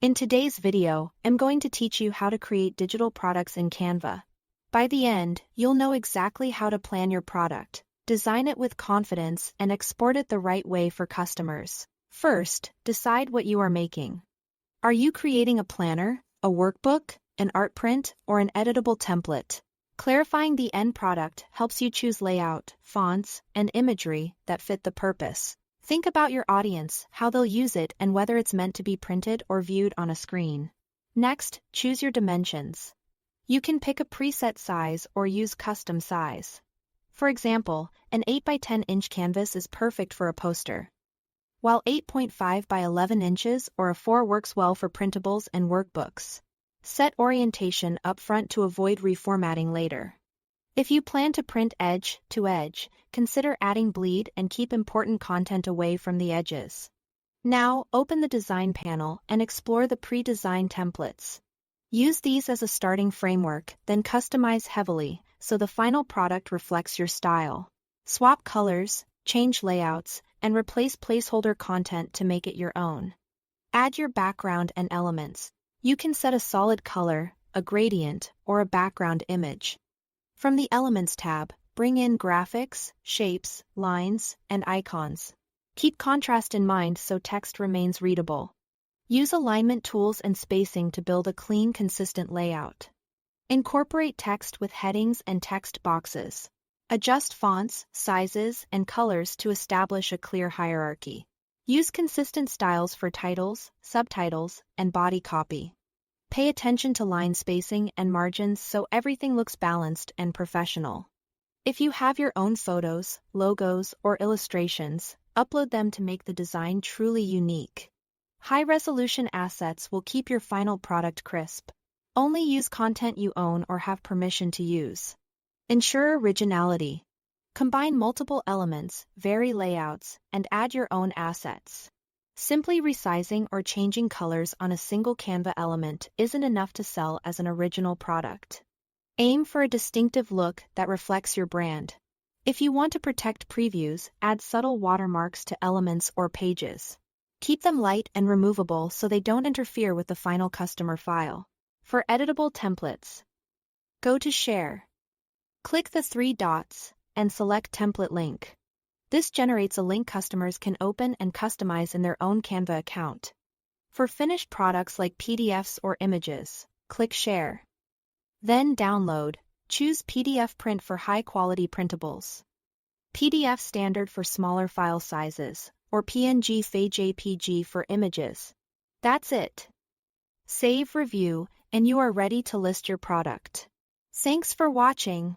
In today's video, I'm going to teach you how to create digital products in Canva. By the end, you'll know exactly how to plan your product, design it with confidence, and export it the right way for customers. First, decide what you are making. Are you creating a planner, a workbook, an art print, or an editable template? Clarifying the end product helps you choose layout, fonts, and imagery that fit the purpose. Think about your audience, how they'll use it, and whether it's meant to be printed or viewed on a screen. Next, choose your dimensions. You can pick a preset size or use custom size. For example, an 8 by 10 inch canvas is perfect for a poster, while 8.5 by 11 inches or a 4 works well for printables and workbooks. Set orientation up front to avoid reformatting later. If you plan to print edge to edge, consider adding bleed and keep important content away from the edges. Now, open the design panel and explore the pre-designed templates. Use these as a starting framework, then customize heavily so the final product reflects your style. Swap colors, change layouts, and replace placeholder content to make it your own. Add your background and elements. You can set a solid color, a gradient, or a background image. From the Elements tab, bring in graphics, shapes, lines, and icons. Keep contrast in mind so text remains readable. Use alignment tools and spacing to build a clean, consistent layout. Incorporate text with headings and text boxes. Adjust fonts, sizes, and colors to establish a clear hierarchy. Use consistent styles for titles, subtitles, and body copy. Pay attention to line spacing and margins so everything looks balanced and professional. If you have your own photos, logos, or illustrations, upload them to make the design truly unique. High-resolution assets will keep your final product crisp. Only use content you own or have permission to use. Ensure originality. Combine multiple elements, vary layouts, and add your own assets. Simply resizing or changing colors on a single Canva element isn't enough to sell as an original product. Aim for a distinctive look that reflects your brand. If you want to protect previews, add subtle watermarks to elements or pages. Keep them light and removable so they don't interfere with the final customer file. For editable templates, go to Share. Click the 3 dots and select Template Link. This generates a link customers can open and customize in their own Canva account. For finished products like PDFs or images, click Share. Then Download. Choose PDF Print for high-quality printables, PDF Standard for smaller file sizes, or PNG JPG for images. That's it. Save, review, and you are ready to list your product. Thanks for watching.